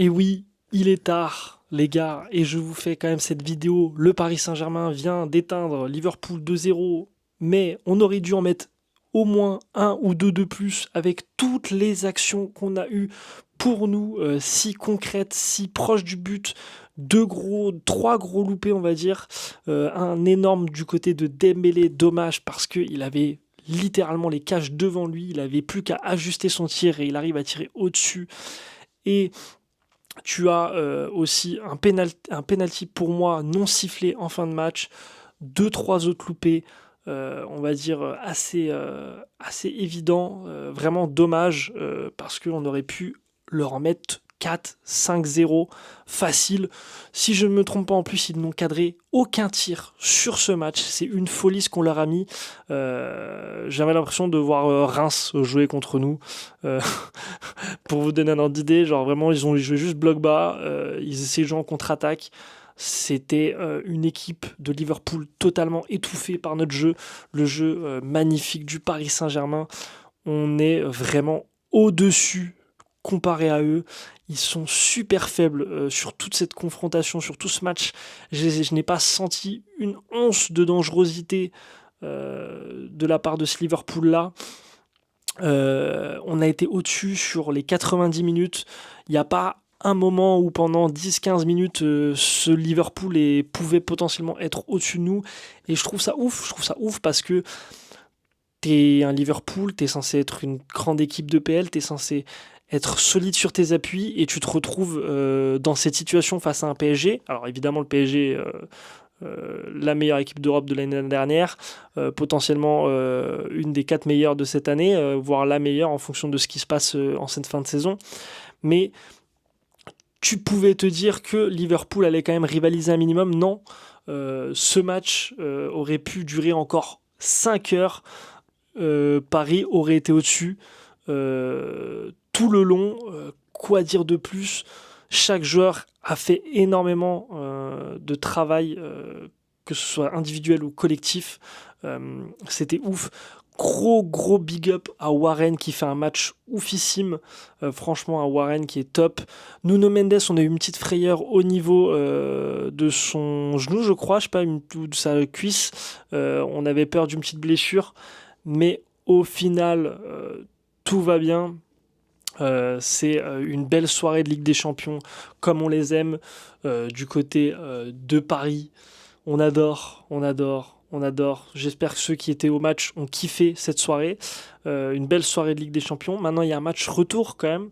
Et oui, il est tard, les gars, et je vous fais quand même cette vidéo. Le Paris Saint-Germain vient d'éteindre Liverpool 2-0, mais on aurait dû en mettre au moins un ou deux de plus avec toutes les actions qu'on a eues pour nous, si concrètes, si proches du but. Trois gros loupés, on va dire. Un énorme du côté de Dembélé, dommage parce qu'il avait littéralement les cages devant lui. Il avait plus qu'à ajuster son tir et il arrive à tirer au-dessus. Et tu as aussi un penalty pour moi non sifflé en fin de match, deux, trois autres loupés, on va dire assez évident, vraiment dommage parce qu'on aurait pu leur en mettre 4-5-0 facile. Si je ne me trompe pas, en plus, ils n'ont cadré aucun tir sur ce match. C'est une folie ce qu'on leur a mis. J'avais l'impression de voir Reims jouer contre nous. Euh, pour vous donner un ordre d'idée, genre vraiment, ils ont joué juste bloc bas, ils essayaient de jouer en contre-attaque. C'était une équipe de Liverpool totalement étouffée par notre jeu, le jeu magnifique du Paris Saint-Germain. On est vraiment au-dessus comparé à eux. Ils sont super faibles sur toute cette confrontation, sur tout ce match. Je n'ai pas senti une once de dangerosité de la part de ce Liverpool-là. On a été au-dessus sur les 90 minutes. Il n'y a pas un moment où pendant 10-15 minutes, ce Liverpool pouvait potentiellement être au-dessus de nous. Et je trouve ça ouf. Je trouve ça ouf parce que t'es un Liverpool, t'es censé être une grande équipe de PL, t'es censé être solide sur tes appuis et tu te retrouves dans cette situation face à un PSG. Alors évidemment, le PSG, la meilleure équipe d'Europe de l'année dernière, potentiellement une des quatre meilleures de cette année, voire la meilleure en fonction de ce qui se passe en cette fin de saison. Mais tu pouvais te dire que Liverpool allait quand même rivaliser un minimum. Non, ce match aurait pu durer encore 5 heures. Paris aurait été au-dessus tout le long. Quoi dire de plus? Chaque joueur a fait énormément de travail, que ce soit individuel ou collectif. C'était ouf. Gros big up à Warren qui fait un match oufissime. Franchement, un Warren qui est top. Nuno Mendes, on a eu une petite frayeur au niveau de son genou, je crois, je sais pas, ou de sa cuisse. On avait peur d'une petite blessure. Mais au final, tout va bien. C'est une belle soirée de Ligue des Champions, comme on les aime, du côté de Paris. On adore, on adore, on adore. J'espère que ceux qui étaient au match ont kiffé cette soirée. Une belle soirée de Ligue des Champions. Maintenant, il y a un match retour quand même,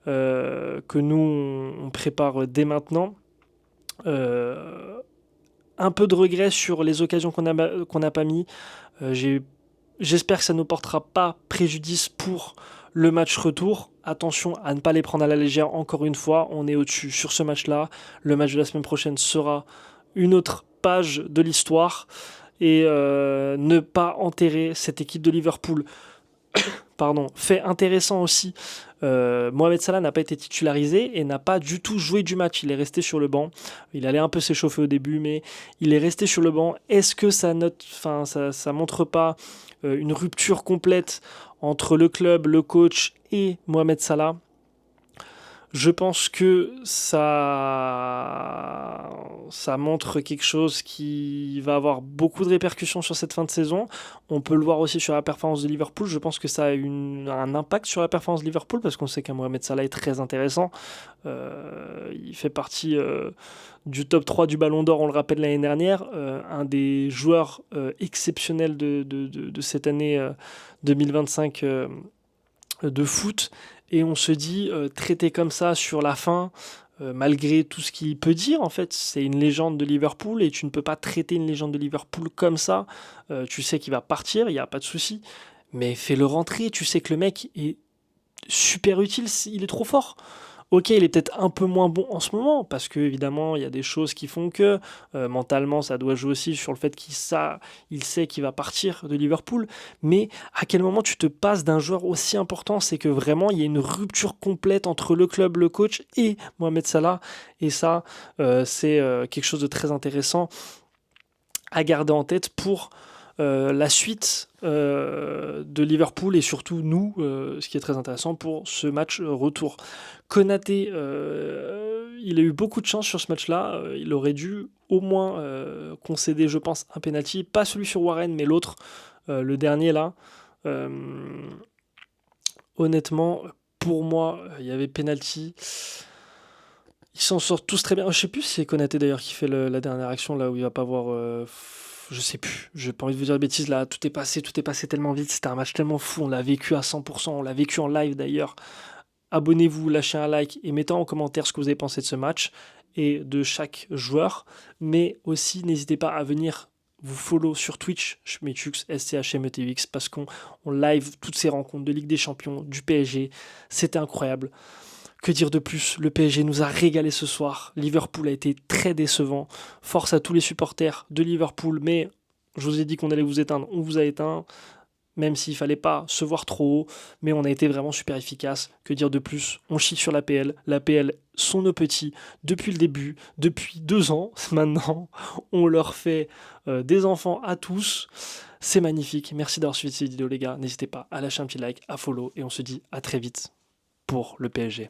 que nous, on prépare dès maintenant. Euh, un peu de regret sur les occasions qu'on n'a pas mis. J'espère que ça ne portera pas préjudice pour le match retour. Attention à ne pas les prendre à la légère. Encore une fois, on est au-dessus sur ce match-là. Le match de la semaine prochaine sera une autre page de l'histoire. Et ne pas enterrer cette équipe de Liverpool. Pardon. Fait intéressant aussi, Mohamed Salah n'a pas été titularisé et n'a pas du tout joué du match. Il est resté sur le banc. Il allait un peu s'échauffer au début, mais il est resté sur le banc. Est-ce que ça montre pas une rupture complète entre le club, le coach et Mohamed Salah? Je pense que ça montre quelque chose qui va avoir beaucoup de répercussions sur cette fin de saison. On peut le voir aussi sur la performance de Liverpool. Je pense que ça a un impact sur la performance de Liverpool parce qu'on sait qu'un Mohamed Salah est très intéressant. Il fait partie du top 3 du Ballon d'Or, on le rappelle l'année dernière. Un des joueurs exceptionnels de cette année 2025 de foot. Et on se dit, traité comme ça sur la fin, malgré tout ce qu'il peut dire, en fait, c'est une légende de Liverpool et tu ne peux pas traiter une légende de Liverpool comme ça. Tu sais qu'il va partir, il n'y a pas de souci, mais fais-le rentrer. Tu sais que le mec est super utile, il est trop fort. Ok, il est peut-être un peu moins bon en ce moment, parce que évidemment, il y a des choses qui font que mentalement, ça doit jouer aussi sur le fait il sait qu'il va partir de Liverpool. Mais à quel moment tu te passes d'un joueur aussi important? C'est que vraiment, il y a une rupture complète entre le club, le coach et Mohamed Salah. Et ça, c'est quelque chose de très intéressant à garder en tête pour la suite de Liverpool et surtout nous, ce qui est très intéressant pour ce match retour. Konaté, il a eu beaucoup de chance sur ce match-là. Il aurait dû au moins concéder, je pense, un penalty. Pas celui sur Warren, mais l'autre, le dernier là. Euh, Honnêtement, pour moi, il y avait penalty. Ils s'en sortent tous très bien. Je sais plus si c'est Konaté d'ailleurs qui fait la dernière action là où il va pas voir. Je sais plus. J'ai pas envie de vous dire de bêtises là. Tout est passé tellement vite. C'était un match tellement fou. On l'a vécu à 100%. On l'a vécu en live d'ailleurs. Abonnez-vous, lâchez un like et mettez en commentaire ce que vous avez pensé de ce match et de chaque joueur. Mais aussi, n'hésitez pas à venir vous follow sur Twitch, Schmetux, SCHMETUX, parce qu'on live toutes ces rencontres de Ligue des Champions, du PSG. C'était incroyable. Que dire de plus? Le PSG nous a régalé ce soir. Liverpool a été très décevant. Force à tous les supporters de Liverpool, mais je vous ai dit qu'on allait vous éteindre, on vous a éteint, même s'il fallait pas se voir trop haut, mais on a été vraiment super efficace. Que dire de plus? On chie sur l'APL. L'APL sont nos petits depuis le début, depuis 2 ans maintenant. On leur fait des enfants à tous. C'est magnifique. Merci d'avoir suivi cette vidéo les gars. N'hésitez pas à lâcher un petit like, à follow, et on se dit à très vite pour le PSG.